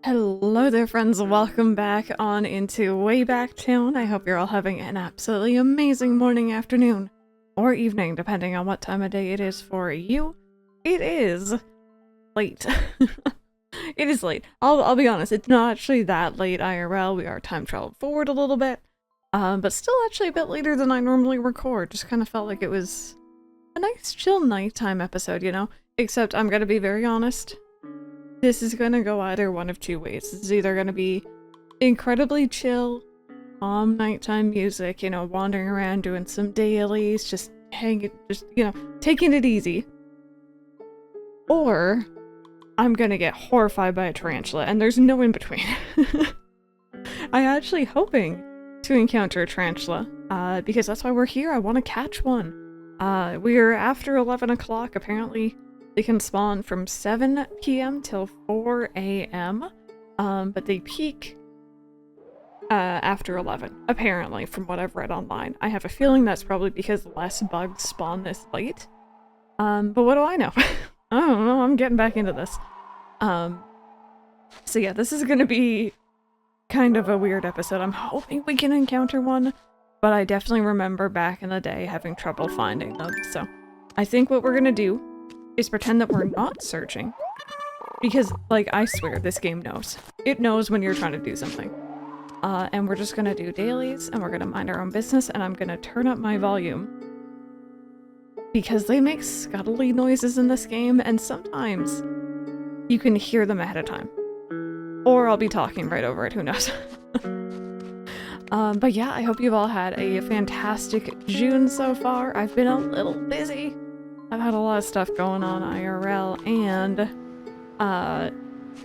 Hello there friends, welcome back on into Wayback Town. I hope you're all having an absolutely amazing morning, afternoon, or evening, depending on what time of day it is for you. It is late. It is late. I'll be honest, it's not actually that late IRL. We are time traveled forward a little bit. But still actually a bit later than I normally record. Just kind of felt like it was a nice chill nighttime episode, you know? Except I'm gonna be very honest. This is gonna go either one of two ways. This is either gonna be incredibly chill, calm nighttime music, you know, wandering around doing some dailies, just hanging, you know, taking it easy. Or I'm gonna get horrified by a tarantula, and there's no in between. I'm actually hoping to encounter a tarantula, because that's why we're here. I want to catch one. We're after 11 o'clock, apparently. They can spawn from 7 p.m. till 4 a.m., but they peak after 11, apparently, from what I've read online. I have a feeling that's probably because less bugs spawn this late. But what do I know? I don't know, I'm getting back into this. So yeah, this is gonna be kind of a weird episode. I'm hoping we can encounter one, but I definitely remember back in the day having trouble finding them, so I think what we're gonna do is pretend that we're not searching. Because, like, I swear, this game knows. It knows when you're trying to do something. And we're just gonna do dailies, and we're gonna mind our own business, and I'm gonna turn up my volume. Because they make scuttly noises in this game, and sometimes you can hear them ahead of time. Or I'll be talking right over it, who knows. But yeah, I hope you've all had a fantastic June so far. I've been a little busy. I've had a lot of stuff going on IRL, and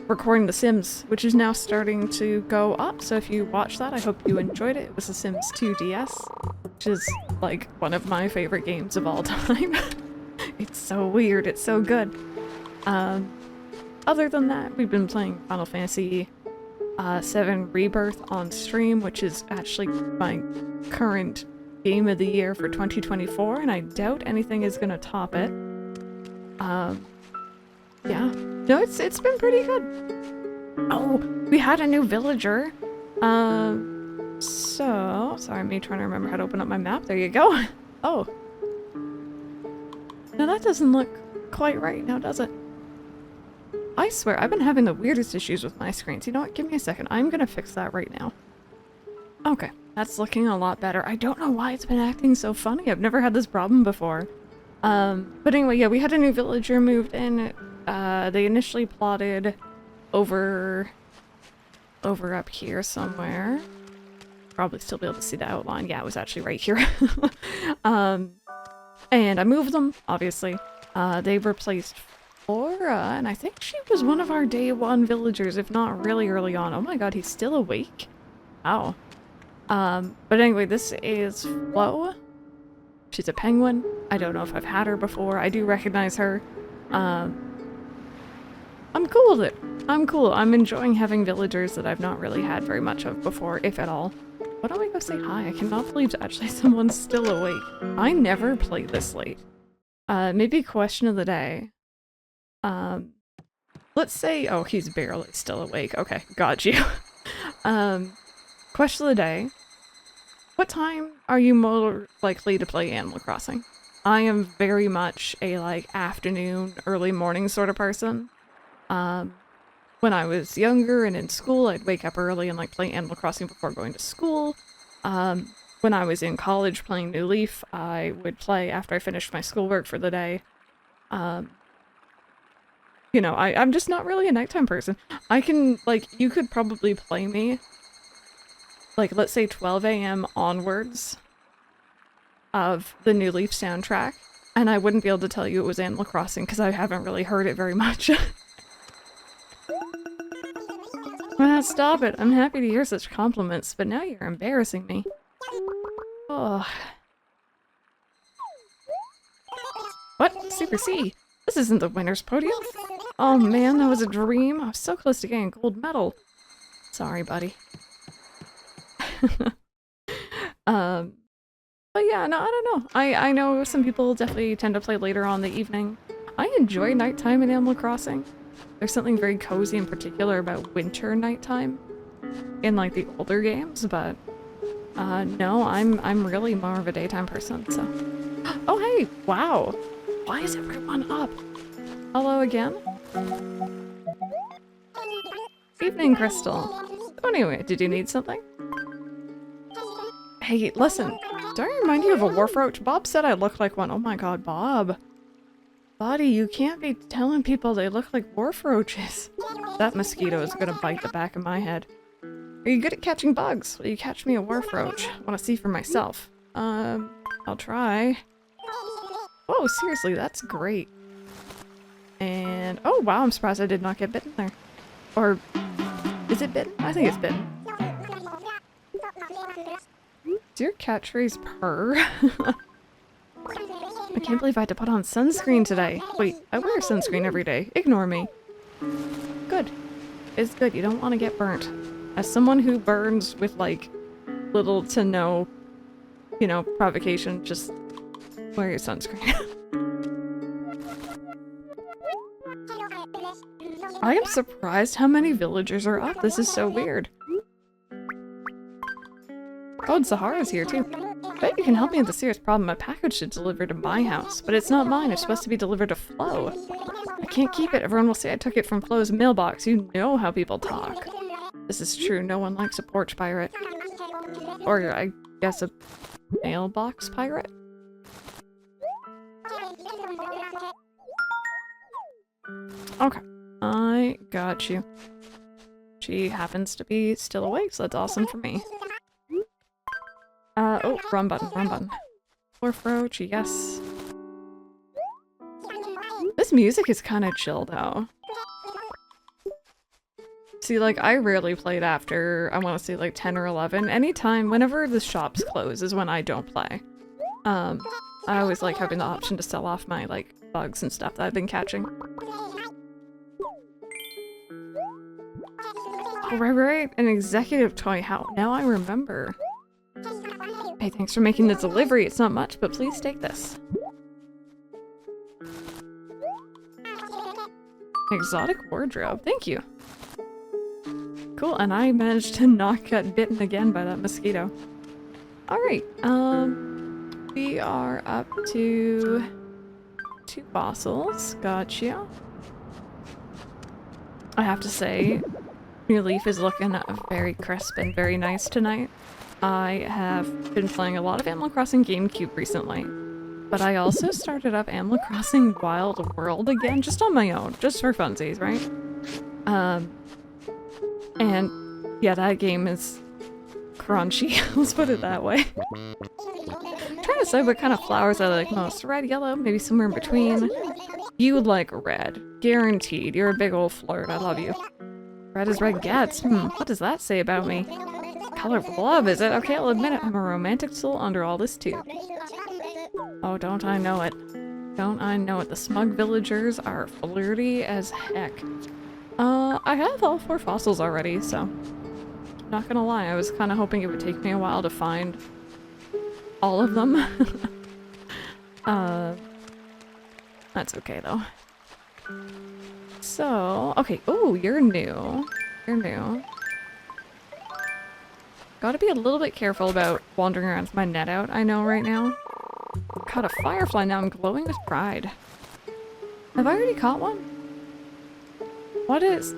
recording The Sims, which is now starting to go up, so if you watched that, I hope you enjoyed it. It was The Sims 2 DS, which is, like, one of my favorite games of all time. It's so weird, it's so good. Other than that, we've been playing Final Fantasy 7 Rebirth on stream, which is actually my current game of the year for 2024, and I doubt anything is gonna top it. Yeah. No, it's been pretty good. Oh, we had a new villager. So, sorry, me trying to remember how to open up my map. There you go. Oh. Now that doesn't look quite right now, does it? I swear, I've been having the weirdest issues with my screens. You know what? Give me a second. I'm gonna fix that right now. Okay. That's looking a lot better. I don't know why it's been acting so funny. I've never had this problem before. But anyway, yeah, we had a new villager moved in. They initially plotted over up here somewhere. Probably still be able to see the outline. Yeah, it was actually right here. And I moved them, obviously. They replaced Flora, and I think she was one of our day one villagers, if not really early on. Oh my god, he's still awake? Wow. But anyway, this is Flo. She's a penguin. I don't know if I've had her before. I do recognize her. I'm cool with it. I'm cool. I'm enjoying having villagers that I've not really had very much of before, if at all. Why don't we go say hi? I cannot believe actually someone's still awake. I never play this late. Maybe question of the day. Let's say, oh, he's barely still awake. Okay, got you. Question of the day. What time are you more likely to play Animal Crossing? I am very much a, like, afternoon, early morning sort of person. When I was younger and in school, I'd wake up early and, like, play Animal Crossing before going to school. When I was in college playing New Leaf, I would play after I finished my schoolwork for the day. You know, I'm just not really a nighttime person. I can, like, you could probably play me, like, let's say 12 a.m. onwards of the New Leaf soundtrack, and I wouldn't be able to tell you it was Animal Crossing because I haven't really heard it very much. Stop it. I'm happy to hear such compliments, but now you're embarrassing me. Oh. What? Super C? This isn't the winner's podium. Oh man, that was a dream. I was so close to getting a gold medal. Sorry, buddy. But yeah, no, I don't know. I know some people definitely tend to play later on in the evening. I enjoy nighttime in Animal Crossing. There's something very cozy in particular about winter nighttime in like the older games, but no, I'm really more of a daytime person, so. Oh hey, wow. Why is everyone up? Hello again? Evening, Crystal. Oh, anyway, did you need something? Hey, listen, don't I remind you of a wharf roach? Bob said I look like one. Oh my god, Bob. Buddy, you can't be telling people they look like wharf roaches. That mosquito is gonna bite the back of my head. Are you good at catching bugs? Will you catch me a wharf roach? I want to see for myself. I'll try. Oh, seriously, that's great. And, oh wow, I'm surprised I did not get bitten there. Or, is it bitten? I think it's bitten. Is your catchphrase purr? I can't believe I had to put on sunscreen today. Wait, I wear sunscreen every day. Ignore me. Good. It's good. You don't want to get burnt. As someone who burns with, like, little to no, you know, provocation, just wear your sunscreen. I am surprised how many villagers are up. This is so weird. Oh, and Sahara's here too. Bet you can help me with the serious problem. A package should deliver to my house, but it's not mine. It's supposed to be delivered to Flo. I can't keep it. Everyone will say I took it from Flo's mailbox. You know how people talk. This is true. No one likes a porch pirate. Or, I guess, a mailbox pirate? Okay. I got you. She happens to be still awake, so that's awesome for me. Oh, wrong button, wrong button. Wharf roach, yes. This music is kind of chill, though. See, like, I rarely played after, I want to say, like, 10 or 11. Anytime, whenever the shops close is when I don't play. I always like having the option to sell off my, like, bugs and stuff that I've been catching. Oh, right, an executive toy. How? Now I remember. Hey, thanks for making the delivery. It's not much, but please take this. Exotic wardrobe. Thank you. Cool, and I managed to not get bitten again by that mosquito. Alright, we are up to 2 fossils. Gotcha. I have to say, New Leaf is looking very crisp and very nice tonight. I have been playing a lot of Animal Crossing GameCube recently, but I also started up Animal Crossing Wild World again, just on my own, just for funsies, right? And yeah, that game is crunchy, let's put it that way. I'm trying to decide what kind of flowers I like most. Red, yellow, maybe somewhere in between. You would like red. Guaranteed. You're a big old flirt. I love you. Red as red gets. What does that say about me? Color of love, is it? Okay, I'll admit it. I'm a romantic soul under all this too. Oh, don't I know it. Don't I know it. The smug villagers are flirty as heck. I have all 4 fossils already, so... Not gonna lie, I was kind of hoping it would take me a while to find all of them. That's okay though. So, okay, oh, you're new. You're new. Gotta be a little bit careful about wandering around with my net out, I know right now. Caught a firefly, now I'm glowing with pride. Have I already caught one? What is...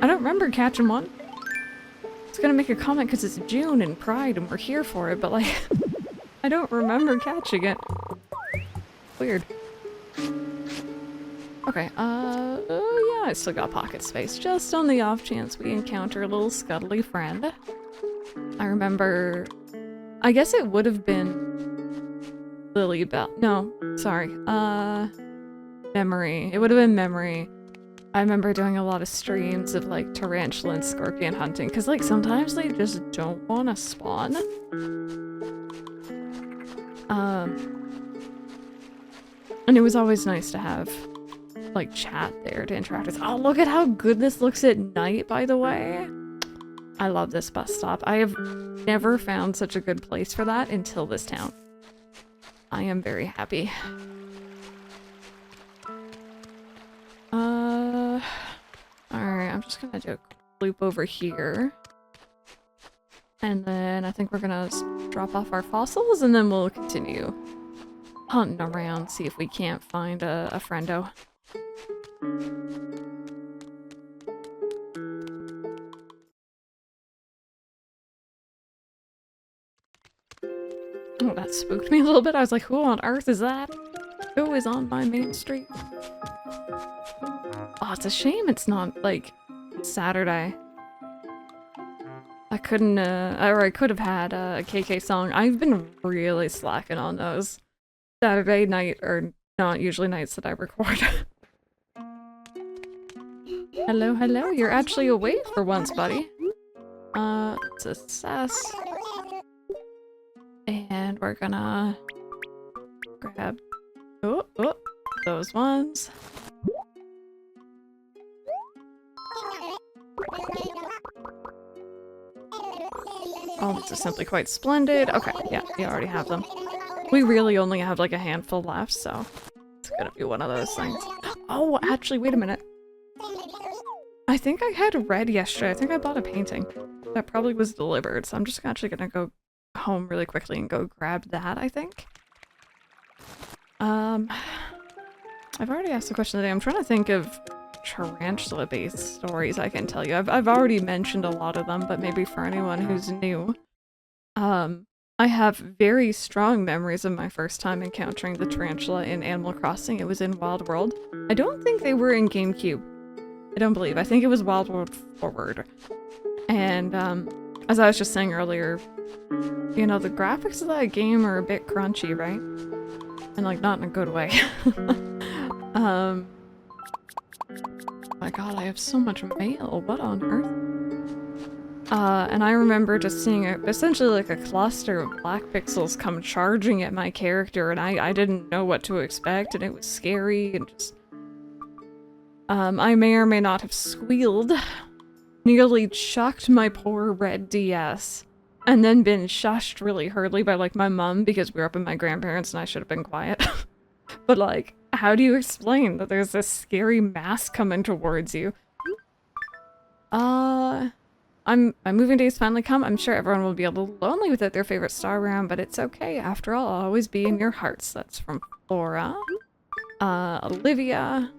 I don't remember catching one. I was gonna make a comment because it's June and Pride and we're here for it, but like, I don't remember catching it. Weird. Okay, oh yeah, I still got pocket space, just on the off chance we encounter a little scuttly friend. I remember, I guess it would have been Lily Bell, no, sorry, Memory. It would have been Memory. I remember doing a lot of streams of like tarantula and scorpion hunting, because like sometimes they just don't want to spawn. And it was always nice to have like chat there to interact with. Oh, look at how good this looks at night, by the way. I love this bus stop. I have never found such a good place for that until this town. I am very happy. I'm just gonna do a loop over here. And then I think we're gonna drop off our fossils and then we'll continue hunting around, see if we can't find a friendo. Oh, that spooked me a little bit. I was like, who on earth is that? Who is on my main street? Oh, it's a shame it's not, like, Saturday. I couldn't, or I could have had a KK song. I've been really slacking on those Saturday night, or not usually nights that I record. Hello, hello, you're actually awake for once, buddy. Let's assess. And we're gonna grab, those ones. Oh, this is simply quite splendid. Okay, yeah, you already have them. We really only have like a handful left, so it's gonna be one of those things. Oh, actually, wait a minute. I think I had red yesterday. I think I bought a painting. That probably was delivered, so I'm just actually gonna go home really quickly and go grab that, I think. I've already asked the question today. I'm trying to think of tarantula-based stories I can tell you. I've already mentioned a lot of them, but maybe for anyone who's new. I have very strong memories of my first time encountering the tarantula in Animal Crossing. It was in Wild World. I don't think they were in GameCube. I don't believe. I think it was Wild World Forward. And, as I was just saying earlier, you know, the graphics of that game are a bit crunchy, right? And, like, not in a good way. My god, I have so much mail. What on earth? And I remember just seeing essentially like a cluster of black pixels come charging at my character, and I didn't know what to expect, and it was scary, and just... I may or may not have squealed. Nearly chucked my poor red DS. And then been shushed really hurriedly by, like, my mom because we were up with my grandparents and I should have been quiet. But, like, how do you explain that there's this scary mass coming towards you? My moving days finally come. I'm sure everyone will be a little lonely without their favorite star around, but it's okay. After all, I'll always be in your hearts. That's from Flora. Olivia.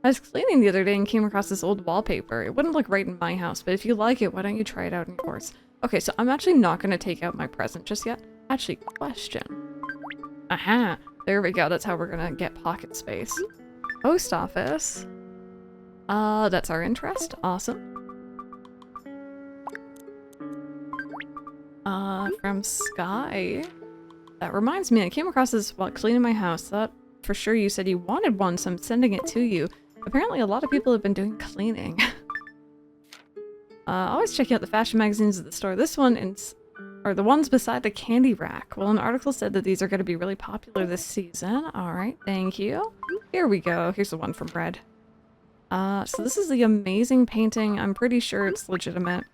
I was cleaning the other day and came across this old wallpaper. It wouldn't look right in my house, but if you like it, why don't you try it out in yours? Okay, so I'm actually not going to take out my present just yet. Actually, question. Aha! There we go. That's how we're going to get pocket space. Post office. That's our interest. Awesome. From Sky. That reminds me, I came across this while cleaning my house. Thought for sure you said you wanted one, so I'm sending it to you. Apparently a lot of people have been doing cleaning. Always checking out the fashion magazines at the store. This one are the ones beside the candy rack. Well, an article said that these are going to be really popular this season. Alright, thank you. Here we go. Here's the one from Red. So this is the amazing painting. I'm pretty sure it's legitimate.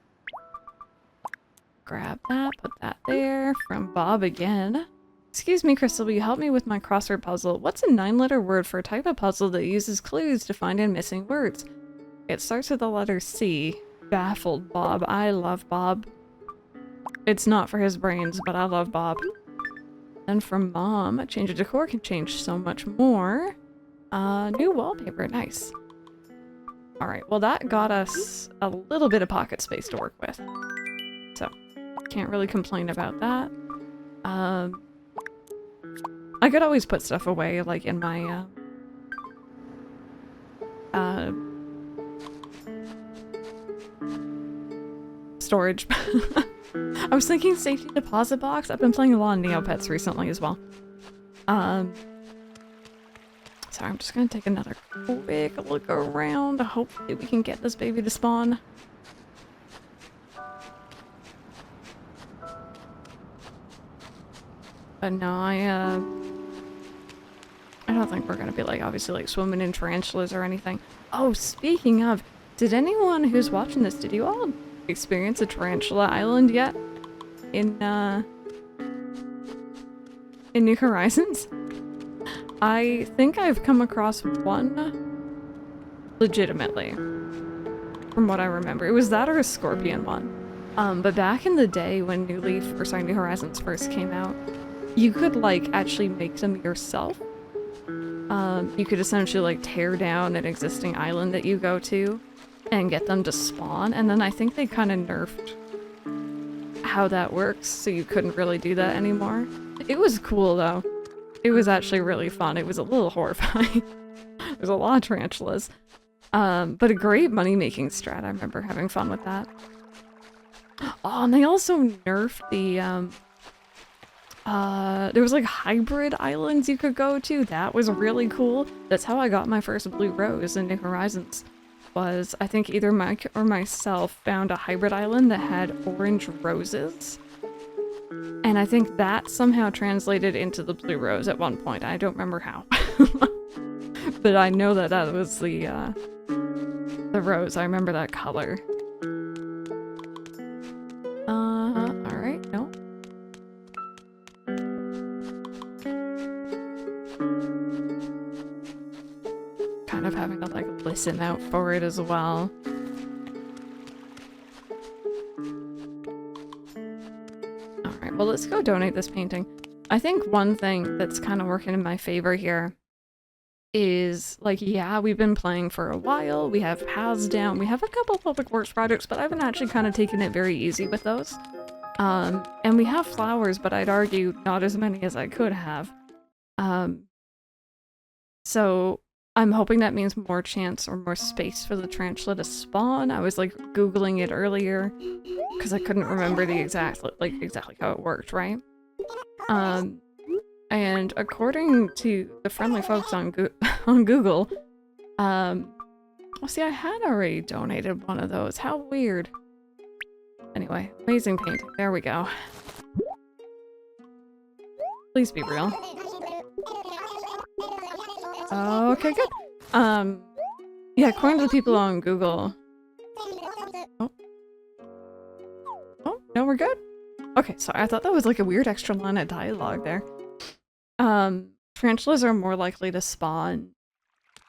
Grab that, put that there. From Bob again. Excuse me, Crystal, will you help me with my crossword puzzle? What's a 9-letter word for a type of puzzle that uses clues to find in missing words? It starts with the letter C. Baffled Bob. I love Bob. It's not for his brains, but I love Bob. And from Mom, a change of decor can change so much more. New wallpaper. Nice. Alright, well that got us a little bit of pocket space to work with. So, can't really complain about that. I could always put stuff away, like in my, storage. I was thinking safety deposit box. I've been playing a lot of Neopets recently as well. Sorry, I'm just gonna take another quick look around. Hopefully we can get this baby to spawn. But no, I don't think we're gonna be, like, obviously, like, swimming in tarantulas or anything. Oh, speaking of, did anyone who's watching this, did you all experience a tarantula island yet? In New Horizons? I think I've come across one legitimately. from what I remember. It was that or a scorpion one. But back in the day when New Horizons first came out, you could like actually make them yourself. You could essentially like tear down an existing island that you go to and get them to spawn, and then I think they kind of nerfed how that works, so you couldn't really do that anymore. It was cool though. It was actually really fun. It was a little horrifying. There's a lot of tarantulas. But a great money-making strat. I remember having fun with that. Oh, and they also nerfed the, there was like hybrid islands you could go to. That was really cool. That's how I got my first blue rose in New Horizons. Was, I think either Mike or myself found a hybrid island that had orange roses. And I think that somehow translated into the blue rose at one point. I don't remember how. But I know that that was the rose. I remember that color. Alright, no. Kind of having to like listen out for it as well. Alright, well let's go donate this painting. I think one thing that's kind of working in my favor here is, like, yeah, we've been playing for a while, we have paths down, we have a couple public works projects, but I've been actually kind of taking it very easy with those. And we have flowers, but I'd argue not as many as I could have. So I'm hoping that means more chance or more space for the tarantula to spawn. I was like Googling it earlier because I couldn't remember the exactly how it worked, right? And according to the friendly folks on Google, well, see, I had already donated one of those. How weird. Anyway, amazing painting. There we go. Please be real. Okay, good. Yeah, according to the people on Google. Oh, no, we're good. Okay, sorry, I thought that was like a weird extra line of dialogue there. Tarantulas are more likely to spawn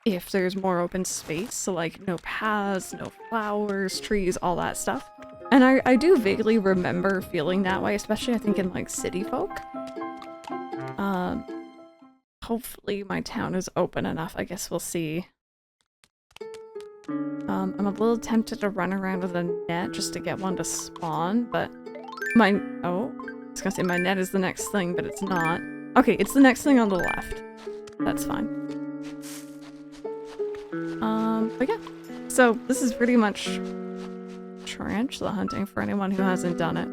if there's more open space, so like no paths, no flowers, trees, all that stuff. And I do vaguely remember feeling that way, especially I think in like city folk. Hopefully my town is open enough, I guess we'll see. I'm a little tempted to run around with a net just to get one to spawn, but I was gonna say my net is the next thing, but it's not. Okay, it's the next thing on the left. That's fine. But yeah. So this is pretty much tarantula hunting for anyone who hasn't done it.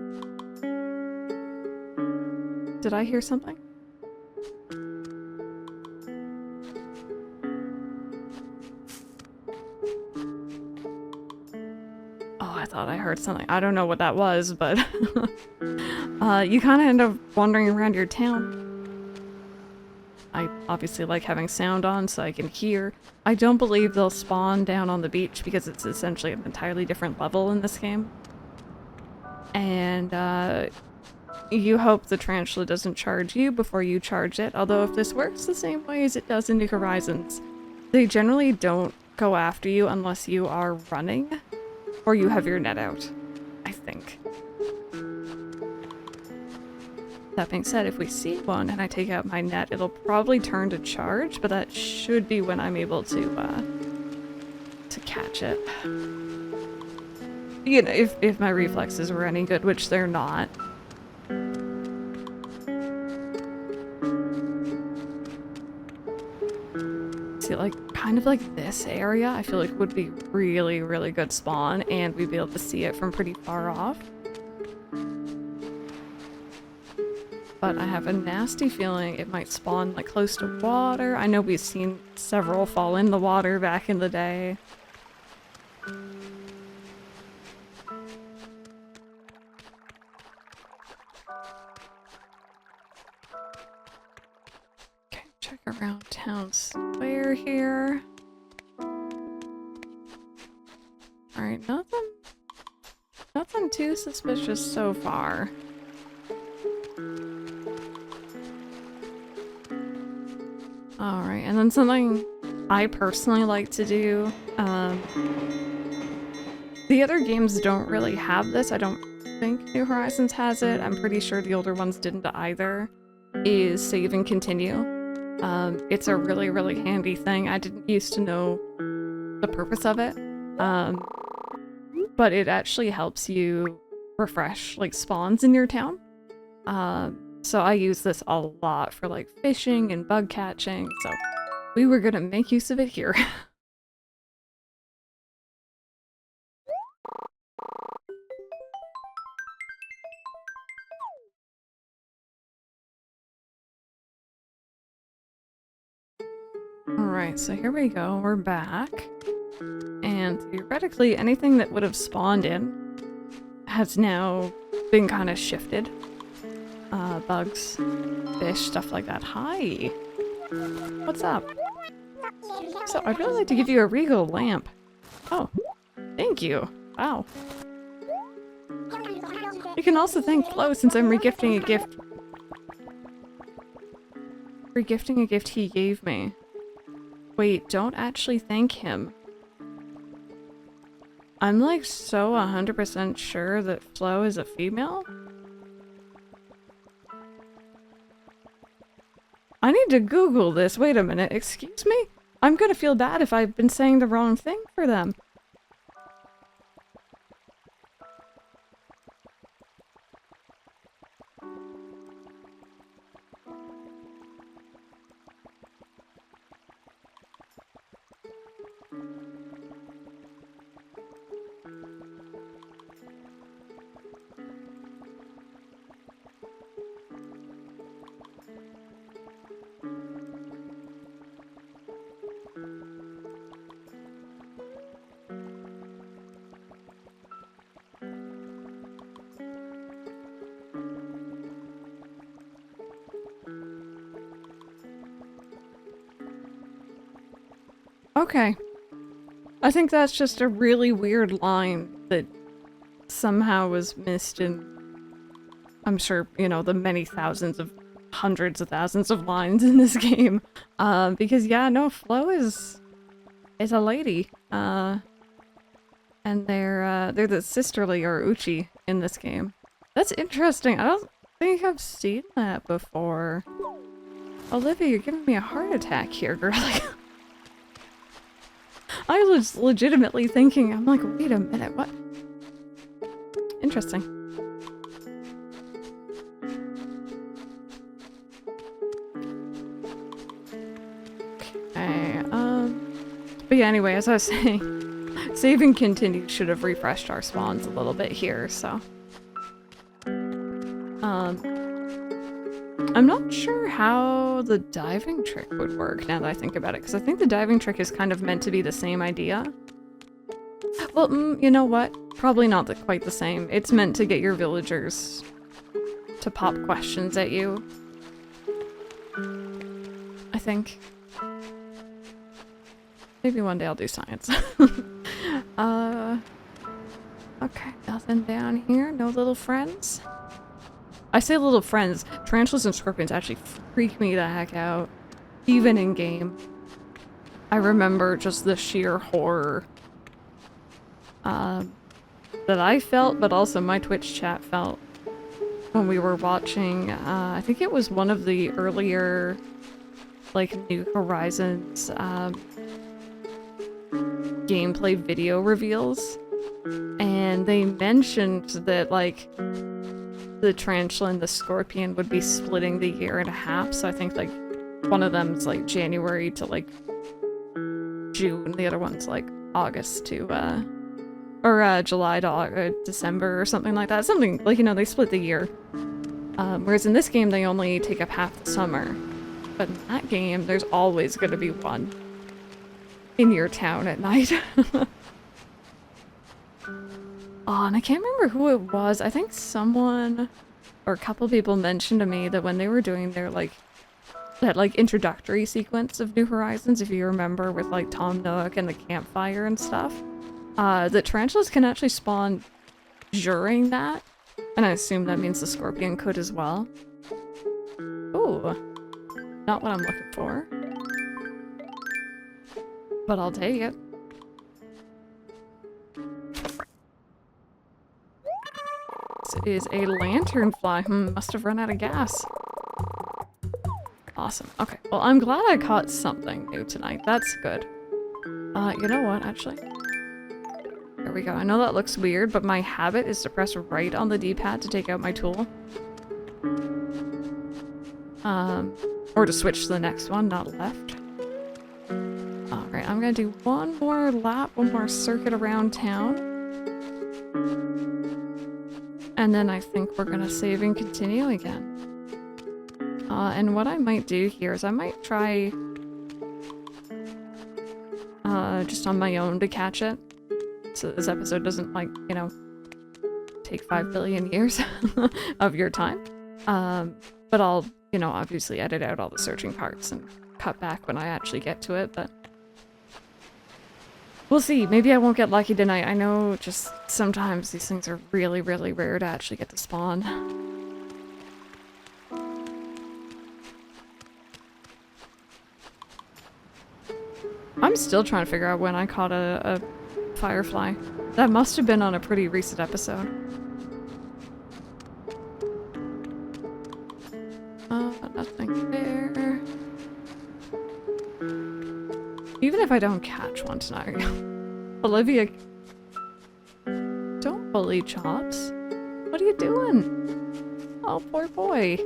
Did I hear something? Oh, I thought I heard something. I don't know what that was, but you kind of end up wandering around your town. I obviously like having sound on so I can hear. I don't believe they'll spawn down on the beach because it's essentially an entirely different level in this game. And you hope the tarantula doesn't charge you before you charge it, although if this works the same way as it does in New Horizons, they generally don't go after you unless you are running or you have your net out, I think. That being said, if we see one and I take out my net, it'll probably turn to charge, but that should be when I'm able to catch it. You know, if my reflexes were any good, which they're not. See, like, kind of like this area, I feel like would be really, really good spawn, and we'd be able to see it from pretty far off. But I have a nasty feeling it might spawn like close to water. I know we've seen several fall in the water back in the day. Okay, check around town square here. Alright, nothing too suspicious so far. Alright, and then something I personally like to do, The other games don't really have this. I don't think New Horizons has it. I'm pretty sure the older ones didn't either. Is save and continue. It's a really, really handy thing. I didn't used to know the purpose of it. But it actually helps you refresh like spawns in your town. So I use this a lot for like fishing and bug catching. So we were gonna make use of it here. Alright, so here we go, we're back. And theoretically, anything that would have spawned in has now been kind of shifted. Bugs, fish, stuff like that. Hi! What's up? So, I'd really like to give you a regal lamp. Oh, thank you. Wow. You can also thank Flo since I'm regifting a gift. Regifting a gift he gave me. Wait, don't actually thank him. I'm like so 100% sure that Flo is a female. I need to Google this. Wait a minute, excuse me? I'm gonna feel bad if I've been saying the wrong thing for them. Okay. I think that's just a really weird line that somehow was missed in, I'm sure, you know, the many thousands of, hundreds of thousands of lines in this game. Because yeah, no, Flo is a lady. And they're the sisterly or Uchi in this game. That's interesting. I don't think I've seen that before. Olivia, you're giving me a heart attack here, girl. I was legitimately thinking, I'm like, wait a minute, what? Interesting. Okay, but yeah, anyway, as I was saying, save and continue should have refreshed our spawns a little bit here, so. I'm not sure how the diving trick would work now that I think about it, because I think the diving trick is kind of meant to be the same idea. Well, you know what? Probably not quite the same. It's meant to get your villagers to pop questions at you. I think. Maybe one day I'll do science. Okay, nothing down here. No little friends. I say little friends. Tarantulas and scorpions actually freak me the heck out. Even in game. I remember just the sheer horror that I felt, but also my Twitch chat felt when we were watching, I think it was one of the earlier, like, New Horizons gameplay video reveals. And they mentioned that, like, the tarantula and the scorpion would be splitting the year in half, so I think, like, one of them's, like, January to, like, June, the other one's, like, August to, or, July to December or something like that. Something, like, you know, they split the year. Whereas in this game, they only take up half the summer. But in that game, there's always gonna be one in your town at night. Oh, and I can't remember who it was. I think someone or a couple people mentioned to me that when they were doing their, like, that, like, introductory sequence of New Horizons, if you remember, with, like, Tom Nook and the campfire and stuff, the tarantulas can actually spawn during that. And I assume that means the scorpion could as well. Ooh. Not what I'm looking for. But I'll take it. This is a lanternfly. Must have run out of gas. Awesome. Okay, well, I'm glad I caught something new tonight. That's good. You know what, actually? There we go. I know that looks weird, but my habit is to press right on the D-pad to take out my tool. Or to switch to the next one, not left. Alright, I'm gonna do one more lap, one more circuit around town. And then I think we're gonna save and continue again. And what I might do here is I might try just on my own to catch it. So this episode doesn't, like, you know, take 5 billion years of your time. But I'll, you know, obviously edit out all the searching parts and cut back when I actually get to it, but we'll see. Maybe I won't get lucky tonight. I know just sometimes these things are really, really rare to actually get to spawn. I'm still trying to figure out when I caught a firefly. That must have been on a pretty recent episode. Nothing there. Even if I don't catch one tonight. Olivia, don't bully Chops. What are you doing? Oh, poor boy.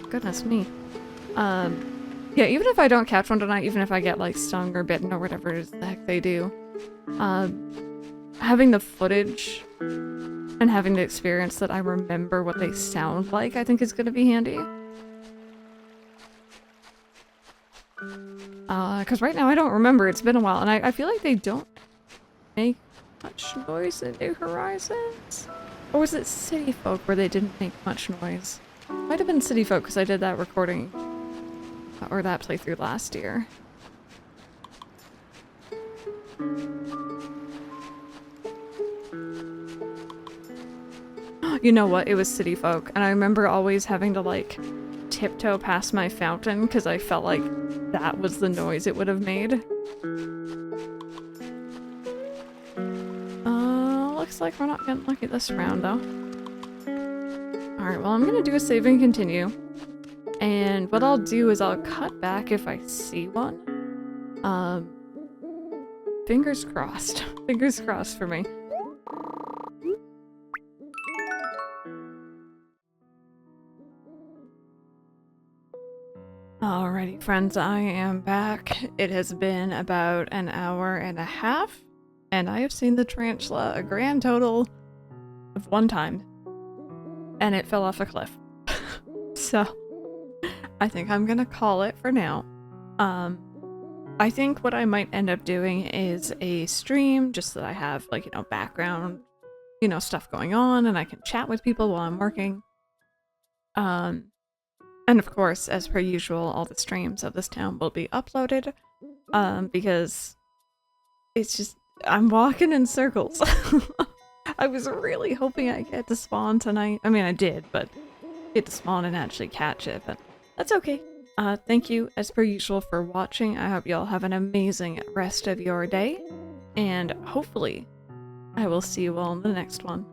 Goodness me. Yeah, even if I don't catch one tonight, even if I get, like, stung or bitten or whatever it is the heck they do, having the footage and having the experience that I remember what they sound like, I think is gonna be handy. Because right now I don't remember. It's been a while, and I feel like they don't make much noise in New Horizons. Or was it City Folk where they didn't make much noise? Might have been City Folk because I did that recording or that playthrough last year. You know what? It was City Folk, and I remember always having to, like, tiptoe past my fountain because I felt like that was the noise it would have made. Looks like we're not getting lucky this round, though. Alright, well, I'm gonna do a save and continue. And what I'll do is I'll cut back if I see one. Fingers crossed. Fingers crossed for me. Alrighty, friends, I am back. It has been about an hour and a half, and I have seen the tarantula a grand total of 1 time. And it fell off a cliff. So, I think I'm gonna call it for now. I think what I might end up doing is a stream, just so that I have, like, you know, background, you know, stuff going on, and I can chat with people while I'm working. And of course, as per usual, all the streams of this town will be uploaded, because it's just, I'm walking in circles. I was really hoping I'd get to spawn tonight. I mean, I did, but get to spawn and actually catch it, but that's okay. Thank you, as per usual, for watching. I hope you all have an amazing rest of your day, and hopefully I will see you all in the next one.